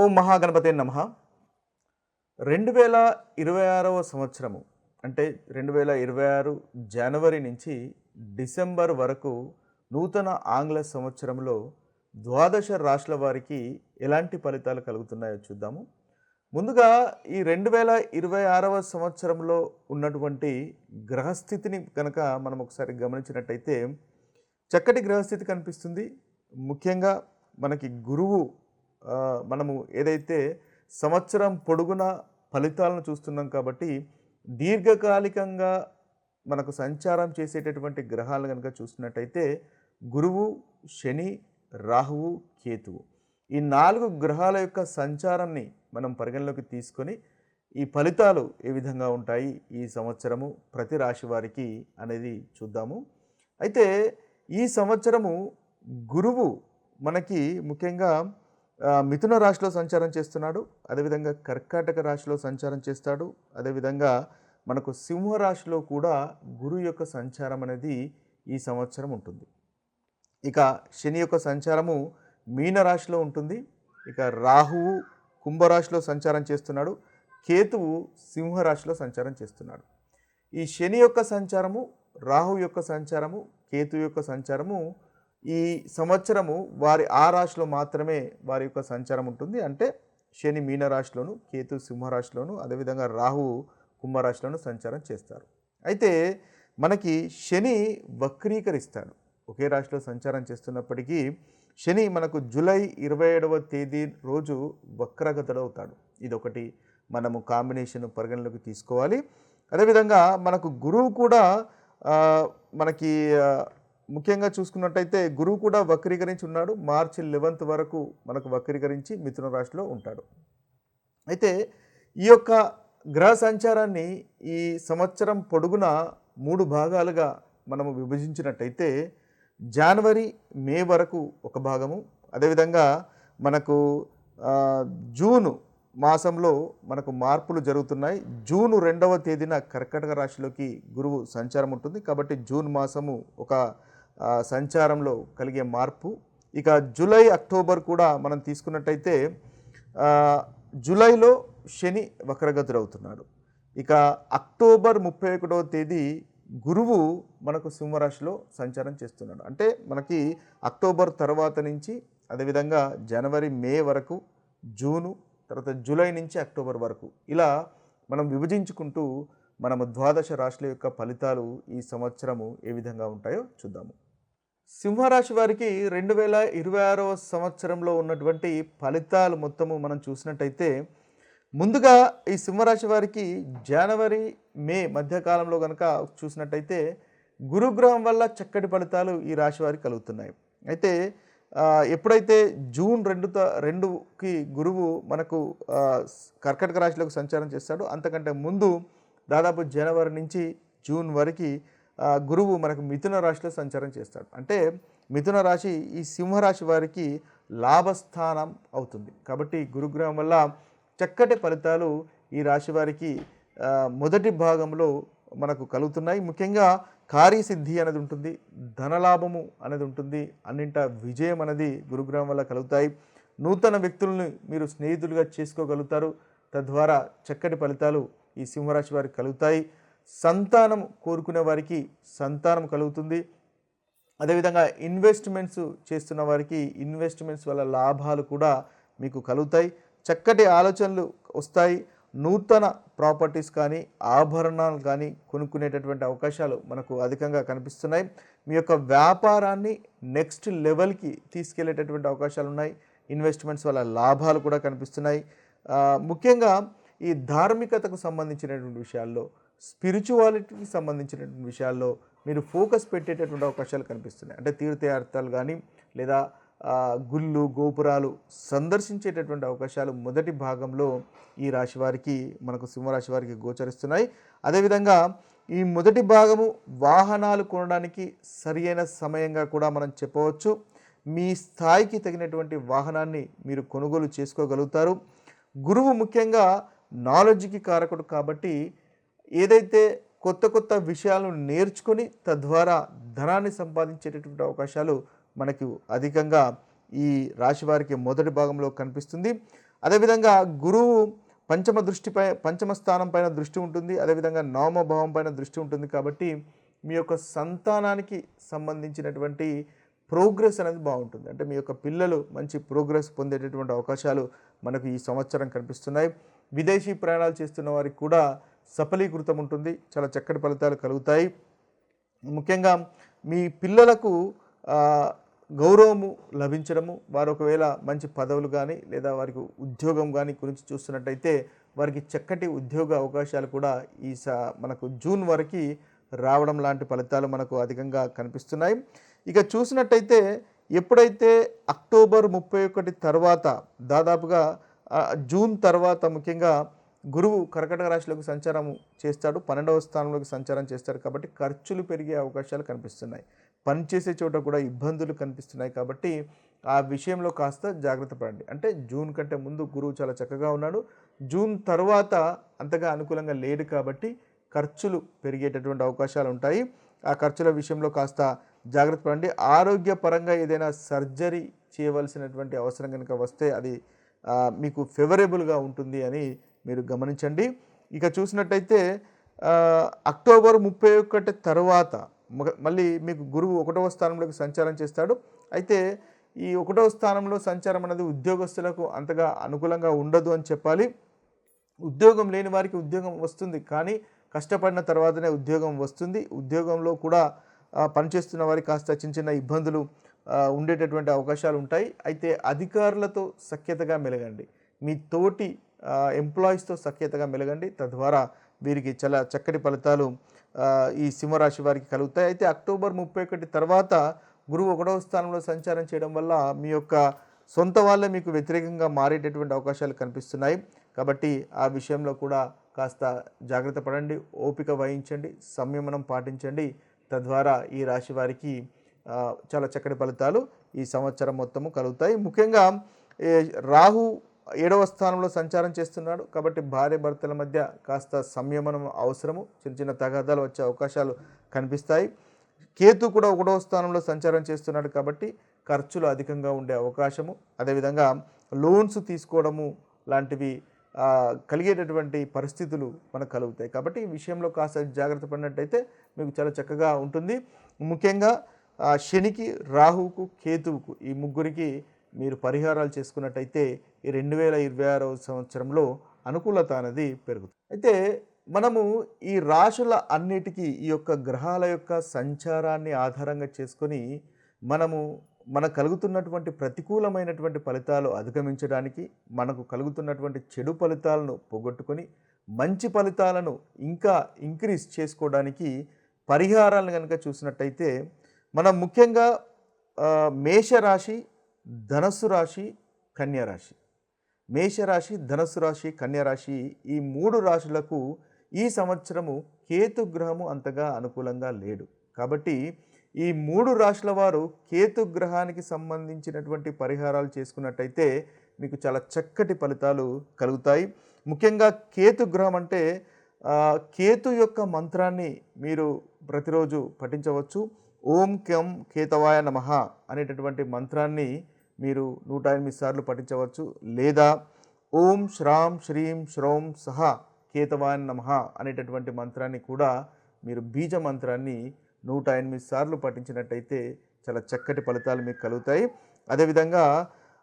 ఓం మహాగణపతే నమః. 2026వ సంవత్సరము అంటే 2026 జనవరి నుంచి డిసెంబర్ వరకు నూతన ఆంగ్ల సంవత్సరంలో ద్వాదశ రాశుల వారికి ఎలాంటి ఫలితాలు కలుగుతున్నాయో చూద్దాము. ముందుగా ఈ 2026వ సంవత్సరంలో ఉన్నటువంటి గ్రహస్థితిని కనుక మనం ఒకసారి గమనించినట్టయితే చక్కటి గ్రహస్థితి కనిపిస్తుంది. ముఖ్యంగా మనకి గురువు మనము ఏదైతే సంవత్సరం పొడుగున ఫలితాలను చూస్తున్నాం కాబట్టి దీర్ఘకాలికంగా మనకు సంచారం చేసేటటువంటి గ్రహాలను కనుక చూసినట్టయితే గురువు, శని, రాహువు, కేతువు ఈ 4 గ్రహాల యొక్క సంచారాన్ని మనం పరిగణలోకి తీసుకొని ఈ ఫలితాలు ఏ విధంగా ఉంటాయి ఈ సంవత్సరము ప్రతి రాశి వారికి అనేది చూద్దాము. అయితే ఈ సంవత్సరము గురువు మనకి ముఖ్యంగా మిథున రాశిలో సంచారం చేస్తున్నాడు. అదేవిధంగా కర్కాటక రాశిలో సంచారం చేస్తాడు. అదేవిధంగా మనకు సింహరాశిలో కూడా గురువు యొక్క సంచారం అనేది ఈ సంవత్సరం ఉంటుంది. ఇక శని యొక్క సంచారము మీనరాశిలో ఉంటుంది. ఇక రాహువు కుంభరాశిలో సంచారం చేస్తున్నాడు. కేతువు సింహరాశిలో సంచారం చేస్తున్నాడు. ఈ శని యొక్క సంచారము, రాహు యొక్క సంచారము, కేతు యొక్క సంచారము ఈ సంవత్సరము వారి ఆ రాశిలో మాత్రమే వారి యొక్క సంచారం ఉంటుంది. అంటే శని మీనరాశిలోను, కేతు సింహరాశిలోను, అదేవిధంగా రాహు కుంభరాశిలోను సంచారం చేస్తారు. అయితే మనకి శని వక్రీకరిస్తాడు. ఒకే రాశిలో సంచారం చేస్తున్నప్పటికీ శని మనకు జూలై 27వ తేదీ రోజు వక్రగతుడవుతాడు. ఇదొకటి మనము కాంబినేషన్ పరిగణలోకి తీసుకోవాలి. అదేవిధంగా మనకు గురువు కూడా మనకి ముఖ్యంగా చూసుకున్నట్టయితే గురువు కూడా వక్రీకరించి ఉన్నాడు. మార్చి 11th వరకు మనకు వక్రీకరించి మిథున రాశిలో ఉంటాడు. అయితే ఈ యొక్క గ్రహ సంచారాన్ని ఈ సంవత్సరం పొడుగున 3 భాగాలుగా మనము విభజించినట్టయితే జనవరి, మే వరకు ఒక భాగము, అదేవిధంగా మనకు జూను మాసంలో మనకు మార్పులు జరుగుతున్నాయి. జూన్ 2వ తేదీన కర్కాటక రాశిలోకి గురువు సంచారం ఉంటుంది. కాబట్టి జూన్ మాసము ఒక సంచారంలో కలిగే మార్పు. ఇక జూలై, అక్టోబర్ కూడా మనం తీసుకున్నట్టయితే జూలైలో శని వక్రగతుడవుతున్నాడు. ఇక అక్టోబర్ 31వ తేదీ గురువు మనకు సింహరాశిలో సంచారం చేస్తున్నాడు. అంటే మనకి అక్టోబర్ తర్వాత నుంచి అదేవిధంగా జనవరి, మే వరకు, జూను, తర్వాత జూలై నుంచి అక్టోబర్ వరకు ఇలా మనం విభజించుకుంటూ మనము ద్వాదశ రాశుల యొక్క ఫలితాలు ఈ సంవత్సరము ఏ విధంగా ఉంటాయో చూద్దాము. సింహరాశి వారికి 2026వ సంవత్సరంలో ఉన్నటువంటి ఫలితాలు మొత్తము మనం చూసినట్టయితే ముందుగా ఈ సింహరాశి వారికి జనవరి, మే మధ్యకాలంలో కనుక చూసినట్టయితే గురుగ్రహం వల్ల చక్కటి ఫలితాలు ఈ రాశి వారికి కలుగుతున్నాయి. అయితే ఎప్పుడైతే జూన్ 2కి గురువు మనకు కర్కాటక రాశిలోకి సంచారం చేస్తాడో అంతకంటే ముందు దాదాపు జనవరి నుంచి జూన్ వరకు గురువు మనకు మిథున రాశిలో సంచారం చేస్తాడు. అంటే మిథున రాశి ఈ సింహరాశి వారికి లాభస్థానం అవుతుంది. కాబట్టి గురుగ్రహం వల్ల చక్కటి ఫలితాలు ఈ రాశి వారికి మొదటి భాగంలో మనకు కలుగుతున్నాయి. ముఖ్యంగా కార్యసిద్ధి అనేది ఉంటుంది, ధనలాభము అనేది ఉంటుంది, అన్నింట విజయం అనేది గురుగ్రహం వల్ల కలుగుతాయి. నూతన వ్యక్తులను మీరు స్నేహితులుగా చేసుకోగలుగుతారు. తద్వారా చక్కటి ఫలితాలు ఈ సింహరాశి వారికి కలుగుతాయి. సంతానం కోరుకునే వారికి సంతానం కలుగుతుంది. అదేవిధంగా ఇన్వెస్ట్మెంట్స్ చేస్తున్న వారికి ఇన్వెస్ట్మెంట్స్ వల్ల లాభాలు కూడా మీకు కలుగుతాయి. చక్కటి ఆలోచనలు వస్తాయి. నూతన ప్రాపర్టీస్ కానీ ఆభరణాలు కానీ కొనుక్కునేటటువంటి అవకాశాలు మనకు అధికంగా కనిపిస్తున్నాయి. మీ యొక్క వ్యాపారాన్ని నెక్స్ట్ లెవెల్కి తీసుకెళ్లేటటువంటి అవకాశాలు ఉన్నాయి. ఇన్వెస్ట్మెంట్స్ వల్ల లాభాలు కూడా కనిపిస్తున్నాయి. ముఖ్యంగా ఈ ధార్మికతకు సంబంధించినటువంటి విషయాల్లో, స్పిరిచువాలిటీకి సంబంధించినటువంటి విషయాల్లో మీరు ఫోకస్ పెట్టేటటువంటి అవకాశాలు కనిపిస్తున్నాయి. అంటే తీర్థయాత్రలు కానీ లేదా గుళ్ళు, గోపురాలు సందర్శించేటటువంటి అవకాశాలు మొదటి భాగంలో ఈ రాశి వారికి మనకు సింహరాశి వారికి గోచరిస్తున్నాయి. అదేవిధంగా ఈ మొదటి భాగము వాహనాలు కొనడానికి సరియైన సమయంగా కూడా మనం చెప్పవచ్చు. మీ స్థాయికి తగినటువంటి వాహనాన్ని మీరు కొనుగోలు చేసుకోగలుగుతారు. గురువు ముఖ్యంగా నాలెడ్జ్కి కారకుడు కాబట్టి ఏదైతే కొత్త కొత్త విషయాలను నేర్చుకొని తద్వారా ధనాన్ని సంపాదించేటటువంటి అవకాశాలు మనకు అధికంగా ఈ రాశి వారికి మొదటి భాగంలో కనిపిస్తుంది. అదేవిధంగా గురువు పంచమ స్థానం పైన దృష్టి ఉంటుంది. అదేవిధంగా నవమ భావం పైన దృష్టి ఉంటుంది. కాబట్టి మీ యొక్క సంతానానికి సంబంధించినటువంటి ప్రోగ్రెస్ అనేది బాగుంటుంది. అంటే మీ యొక్క పిల్లలు మంచి ప్రోగ్రెస్ పొందేటటువంటి అవకాశాలు మనకు ఈ సంవత్సరం కనిపిస్తున్నాయి. విదేశీ ప్రయాణాలు చేస్తున్న వారికి కూడా సఫలీకృతం ఉంటుంది. చాలా చక్కటి ఫలితాలు కలుగుతాయి. ముఖ్యంగా మీ పిల్లలకు గౌరవము లభించడము, వారు ఒకవేళ మంచి పదవులు కానీ లేదా వారికి ఉద్యోగం కానీ గురించి చూస్తున్నట్టయితే వారికి చక్కటి ఉద్యోగ అవకాశాలు కూడా మనకు జూన్ వరకు రావడం లాంటి ఫలితాలు మనకు అధికంగా కనిపిస్తున్నాయి. ఇక చూసినట్టయితే ఎప్పుడైతే అక్టోబర్ 31 తర్వాత దాదాపుగా జూన్ తర్వాత ముఖ్యంగా గురువు కర్కాటక రాశిలోకి సంచారం చేస్తాడు, 12వ స్థానంలోకి సంచారం చేస్తాడు. కాబట్టి ఖర్చులు పెరిగే అవకాశాలు కనిపిస్తున్నాయి. పనిచేసే చోట కూడా ఇబ్బందులు కనిపిస్తున్నాయి. కాబట్టి ఆ విషయంలో కాస్త జాగ్రత్త పడండి. అంటే జూన్ కంటే ముందు గురువు చాలా చక్కగా ఉన్నాడు, జూన్ తర్వాత అంతగా అనుకూలంగా లేడు. కాబట్టి ఖర్చులు పెరిగేటటువంటి అవకాశాలు ఉంటాయి. ఆ ఖర్చుల విషయంలో కాస్త జాగ్రత్త పడండి. ఆరోగ్యపరంగా ఏదైనా సర్జరీ చేయవలసినటువంటి అవసరం కనుక వస్తే అది మీకు ఫేవరబుల్గా ఉంటుంది అని మీరు గమనించండి. ఇక చూసినట్టయితే అక్టోబర్ 31 తర్వాత మళ్ళీ మీకు గురువు 1వ స్థానంలోకి సంచారం చేస్తాడు. అయితే ఈ 1వ స్థానంలో సంచారం అనేది ఉద్యోగస్తులకు అంతగా అనుకూలంగా ఉండదు అని చెప్పాలి. ఉద్యోగం లేని వారికి ఉద్యోగం వస్తుంది, కానీ కష్టపడిన తర్వాతనే ఉద్యోగం వస్తుంది. ఉద్యోగంలో కూడా పనిచేస్తున్న వారికి కాస్త చిన్న చిన్న ఇబ్బందులు ఉండేటటువంటి అవకాశాలు ఉంటాయి. అయితే అధికారులతో సఖ్యతగా మెలగండి, మీ తోటి ఎంప్లాయీస్తో సఖ్యతగా మెలగండి. తద్వారా వీరికి చాలా చక్కటి ఫలితాలు ఈ సింహరాశి వారికి కలుగుతాయి. అయితే అక్టోబర్ 31 తర్వాత గురువు 1వ స్థానంలో సంచారం చేయడం వల్ల మీ యొక్క సొంత వాళ్ళే మీకు వ్యతిరేకంగా మారేటటువంటి అవకాశాలు కనిపిస్తున్నాయి. కాబట్టి ఆ విషయంలో కూడా కాస్త జాగ్రత్త పడండి, ఓపిక వహించండి, సంయమనం పాటించండి. తద్వారా ఈ రాశి వారికి చాలా చక్కటి ఫలితాలు ఈ సంవత్సరం మొత్తము కలుగుతాయి. ముఖ్యంగా రాహు 7వ స్థానంలో సంచారం చేస్తున్నాడు. కాబట్టి భార్య భర్తల మధ్య కాస్త సంయమనం అవసరము, చిన్న చిన్న తగాదాలు వచ్చే అవకాశాలు కనిపిస్తాయి. కేతు కూడా 1వ స్థానంలో సంచారం చేస్తున్నాడు. కాబట్టి ఖర్చులు అధికంగా ఉండే అవకాశము, అదేవిధంగా లోన్స్ తీసుకోవడము లాంటివి కలిగేటటువంటి పరిస్థితులు మనకు కలుగుతాయి. కాబట్టి ఈ విషయంలో కాస్త జాగ్రత్త పడినట్టయితే మీకు చాలా చక్కగా ఉంటుంది. ముఖ్యంగా శనికి, రాహువుకు, కేతువుకు ఈ ముగ్గురికి మీరు పరిహారాలు చేసుకున్నట్టయితే ఈ 2026వ సంవత్సరంలో అనుకూలత అనేది పెరుగుతుంది. అయితే మనము ఈ రాశుల అన్నిటికీ ఈ యొక్క గ్రహాల యొక్క సంచారాన్ని ఆధారంగా చేసుకొని మనకు కలుగుతున్నటువంటి ప్రతికూలమైనటువంటి ఫలితాలు అధిగమించడానికి, మనకు కలుగుతున్నటువంటి చెడు ఫలితాలను పోగొట్టుకొని మంచి ఫలితాలను ఇంకా ఇంక్రీజ్ చేసుకోవడానికి పరిహారాలను కనుక చూసినట్టయితే మనం ముఖ్యంగా మేషరాశి, ధనస్సు రాశి, కన్యరాశి, మేషరాశి, ధనస్సు రాశి, కన్యరాశి ఈ 3 రాశులకు ఈ సంవత్సరము కేతుగ్రహము అంతగా అనుకూలంగా లేడు. కాబట్టి ఈ 3 రాశుల వారు కేతుగ్రహానికి సంబంధించినటువంటి పరిహారాలు చేసుకున్నట్టయితే మీకు చాలా చక్కటి ఫలితాలు కలుగుతాయి. ముఖ్యంగా కేతుగ్రహం అంటే కేతు యొక్క మంత్రాన్ని మీరు ప్రతిరోజు పఠించవచ్చు. ఓం కెం కేతవాయ నమః అనేటటువంటి మంత్రాన్ని మీరు 108 సార్లు పఠించవచ్చు. లేదా ఓం శ్రాం శ్రీం శ్రౌం సహ కేతవాయ నమః అనేటటువంటి మంత్రాన్ని కూడా మీరు బీజ మంత్రాన్ని 108 సార్లు పఠించినట్టయితే చాలా చక్కటి ఫలితాలు మీకు కలుగుతాయి. అదేవిధంగా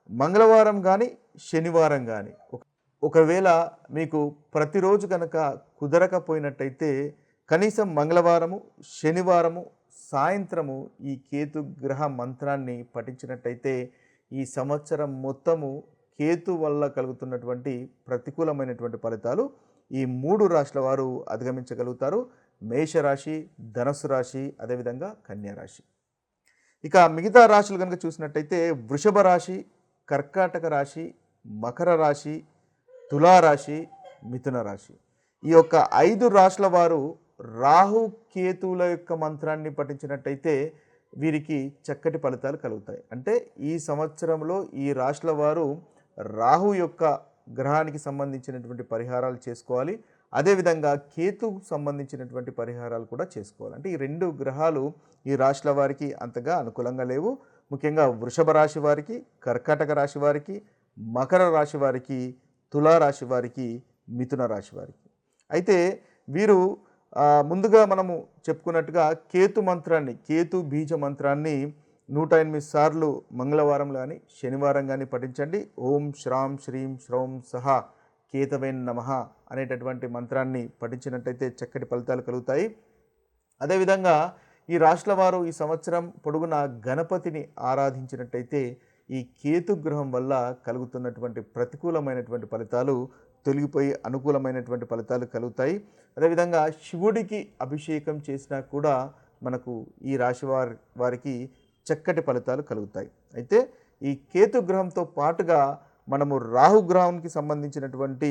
మంగళవారం కానీ శనివారం కానీ ఒకవేళ మీకు ప్రతిరోజు కనుక కుదరకపోయినట్టయితే కనీసం మంగళవారము, శనివారము సాయంత్రము ఈ కేతుగ్రహ మంత్రాన్ని పఠించినట్టయితే ఈ సంవత్సరం మొత్తము కేతు వల్ల కలుగుతున్నటువంటి ప్రతికూలమైనటువంటి ఫలితాలు ఈ 3 రాశుల వారు అధిగమించగలుగుతారు. మేషరాశి, ధనస్సు రాశి, అదేవిధంగా కన్యరాశి. ఇక మిగతా రాశులు కనుక చూసినట్టయితే వృషభ రాశి, కర్కాటక రాశి, మకర రాశి, తులారాశి, మిథున రాశి ఈ యొక్క 5 రాశుల వారు రాహు కేతువుల యొక్క మంత్రాన్ని పఠించినట్టయితే వీరికి చక్కటి ఫలితాలు కలుగుతాయి. అంటే ఈ సంవత్సరంలో ఈ రాశుల వారు రాహు యొక్క గ్రహానికి సంబంధించినటువంటి పరిహారాలు చేసుకోవాలి. అదేవిధంగా కేతుకు సంబంధించినటువంటి పరిహారాలు కూడా చేసుకోవాలి. అంటే ఈ 2 గ్రహాలు ఈ రాశుల వారికి అంతగా అనుకూలంగా లేవు. ముఖ్యంగా వృషభ రాశి వారికి, కర్కాటక రాశి వారికి, మకర రాశి వారికి, తులారాశి వారికి, మిథున రాశి వారికి. అయితే వీరు ముందుగా మనము చెప్పుకున్నట్టుగా కేతు మంత్రాన్ని, కేతు బీజ మంత్రాన్ని 108 సార్లు మంగళవారం కానీ శనివారం కానీ పఠించండి. ఓం శ్రాం శ్రీం శ్రౌం సహా కేతవేన్ నమః అనేటటువంటి మంత్రాన్ని పఠించినట్టయితే చక్కటి ఫలితాలు కలుగుతాయి. అదేవిధంగా ఈ రాశుల వారు ఈ సంవత్సరం పొడుగున గణపతిని ఆరాధించినట్టయితే ఈ కేతు గ్రహం వల్ల కలుగుతున్నటువంటి ప్రతికూలమైనటువంటి ఫలితాలు తొలగిపోయి అనుకూలమైనటువంటి ఫలితాలు కలుగుతాయి. అదేవిధంగా శివుడికి అభిషేకం చేసినా కూడా మనకు ఈ రాశి వారికి చక్కటి ఫలితాలు కలుగుతాయి. అయితే ఈ కేతు గ్రహంతో పాటుగా మనము రాహుగ్రహానికి సంబంధించినటువంటి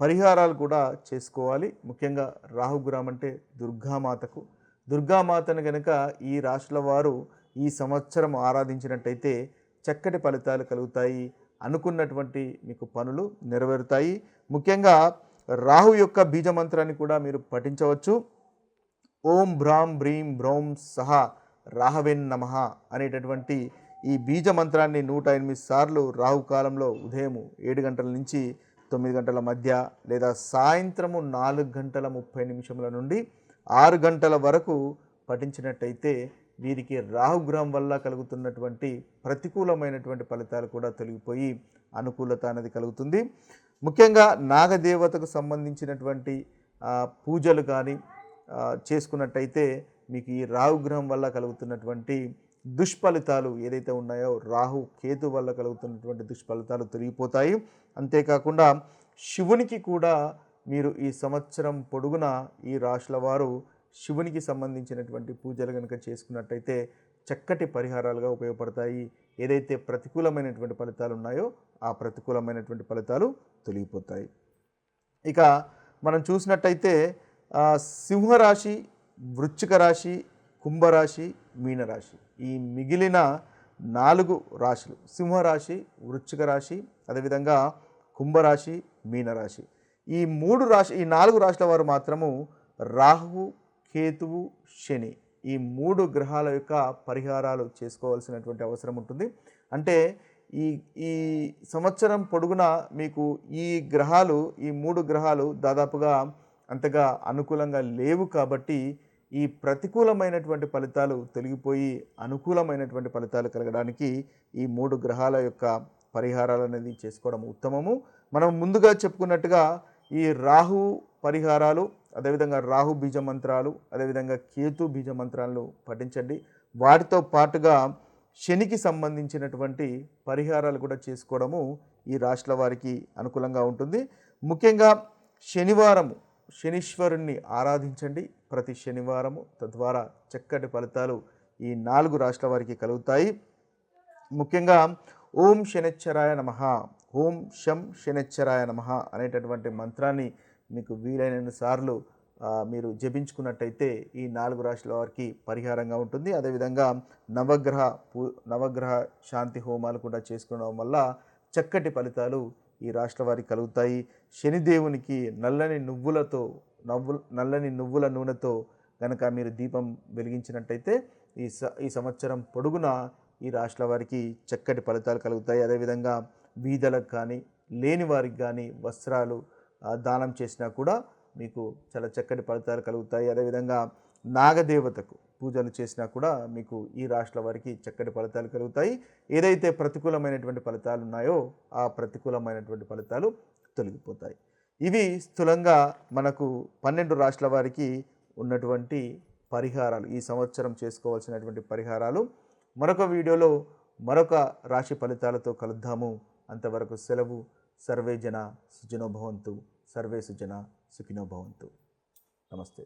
పరిహారాలు కూడా చేసుకోవాలి. ముఖ్యంగా రాహుగ్రహం అంటే దుర్గామాతను కనుక ఈ రాశుల వారు ఈ సంవత్సరం ఆరాధించినట్టయితే చక్కటి ఫలితాలు కలుగుతాయి. అనుకున్నటువంటి మీకు పనులు నెరవేరుతాయి. ముఖ్యంగా రాహు యొక్క బీజమంత్రాన్ని కూడా మీరు పఠించవచ్చు. ఓం భ్రాం బ్రీం బ్రౌం సహా రాహవేన్ నమః అనేటటువంటి ఈ బీజ మంత్రాన్ని 108 సార్లు రాహుకాలంలో ఉదయం 7 గంటల నుంచి 9 గంటల మధ్య లేదా సాయంత్రము 4 గంటల 30 నిమిషముల నుండి 6 గంటల వరకు పఠించినట్టయితే వీరికి రాహుగ్రహం వల్ల కలుగుతున్నటువంటి ప్రతికూలమైనటువంటి ఫలితాలు కూడా తొలగిపోయి అనుకూలత అనేది కలుగుతుంది. ముఖ్యంగా నాగదేవతకు సంబంధించినటువంటి పూజలు కానీ చేసుకున్నట్టయితే మీకు ఈ రాహుగ్రహం వల్ల కలుగుతున్నటువంటి దుష్ఫలితాలు ఏదైతే ఉన్నాయో రాహు కేతు వల్ల కలుగుతున్నటువంటి దుష్ఫలితాలు తొలగిపోతాయి. అంతేకాకుండా శివునికి కూడా మీరు ఈ సంవత్సరం పొడుగున ఈ రాశుల వారు శివునికి సంబంధించినటువంటి పూజలు కనుక చేసుకున్నట్టయితే చక్కటి పరిహారాలుగా ఉపయోగపడతాయి. ఏదైతే ప్రతికూలమైనటువంటి ఫలితాలు ఉన్నాయో ఆ ప్రతికూలమైనటువంటి ఫలితాలు తొలగిపోతాయి. ఇక మనం చూసినట్టయితే సింహరాశి, వృశ్చిక రాశి, కుంభరాశి, మీనరాశి ఈ మిగిలిన 4 రాశులు సింహరాశి, వృశ్చిక రాశి, అదేవిధంగా కుంభరాశి, మీనరాశి ఈ 4 రాశుల వారు మాత్రము రాహువు, కేతువు, శని ఈ 3 గ్రహాల యొక్క పరిహారాలు చేసుకోవాల్సినటువంటి అవసరం ఉంటుంది. అంటే ఈ సంవత్సరం పొడుగున మీకు ఈ 3 గ్రహాలు దాదాపుగా అంతగా అనుకూలంగా లేవు. కాబట్టి ఈ ప్రతికూలమైనటువంటి ఫలితాలు తొలగిపోయి అనుకూలమైనటువంటి ఫలితాలు కలగడానికి ఈ 3 గ్రహాల యొక్క పరిహారాలు అనేది చేసుకోవడం ఉత్తమము. మనం ముందుగా చెప్పుకున్నట్టుగా ఈ రాహు పరిహారాలు, అదేవిధంగా రాహు బీజ మంత్రాలు, అదేవిధంగా కేతు బీజ మంత్రాలను పఠించండి. వాటితో పాటుగా శనికి సంబంధించినటువంటి పరిహారాలు కూడా చేసుకోవడము ఈ రాశుల వారికి అనుకూలంగా ఉంటుంది. ముఖ్యంగా శనీశ్వరుణ్ణి ఆరాధించండి ప్రతి శనివారము. తద్వారా చక్కటి ఫలితాలు ఈ 4 రాశుల వారికి కలుగుతాయి. ముఖ్యంగా ఓం శనిశ్చరాయ నమః, ఓం శం శనిశ్చరాయ నమః అనేటటువంటి మంత్రాన్ని మీకు వీలైన సార్లు మీరు జపించుకున్నట్టయితే ఈ 4 రాశుల వారికి పరిహారంగా ఉంటుంది. అదేవిధంగా నవగ్రహ శాంతి హోమాలు కూడా చేసుకోవడం వల్ల చక్కటి ఫలితాలు ఈ రాశుల వారికి కలుగుతాయి. శనిదేవునికి నల్లని నువ్వుల నూనెతో కనుక మీరు దీపం వెలిగించినట్టయితే ఈ సంవత్సరం పొడుగున ఈ రాశుల వారికి చక్కటి ఫలితాలు కలుగుతాయి. అదేవిధంగా బీదలకు కానీ లేని వారికి కానీ వస్త్రాలు దానం చేసినా కూడా మీకు చాలా చక్కటి ఫలితాలు కలుగుతాయి. అదేవిధంగా నాగదేవతకు పూజలు చేసినా కూడా మీకు ఈ రాశుల వారికి చక్కటి ఫలితాలు కలుగుతాయి. ఏదైతే ప్రతికూలమైనటువంటి ఫలితాలు ఉన్నాయో ఆ ప్రతికూలమైనటువంటి ఫలితాలు తొలగిపోతాయి. ఇవి స్థూలంగా మనకు 12 రాశుల వారికి ఉన్నటువంటి పరిహారాలు, ఈ సంవత్సరం చేసుకోవాల్సినటువంటి పరిహారాలు. మరొక వీడియోలో మరొక రాశి ఫలితాలతో కలుద్దాము. అంతవరకు సెలవు. సర్వే జన సుఖినో భవంతు, సర్వే సుజన సుఖినో భవంతు. నమస్తే.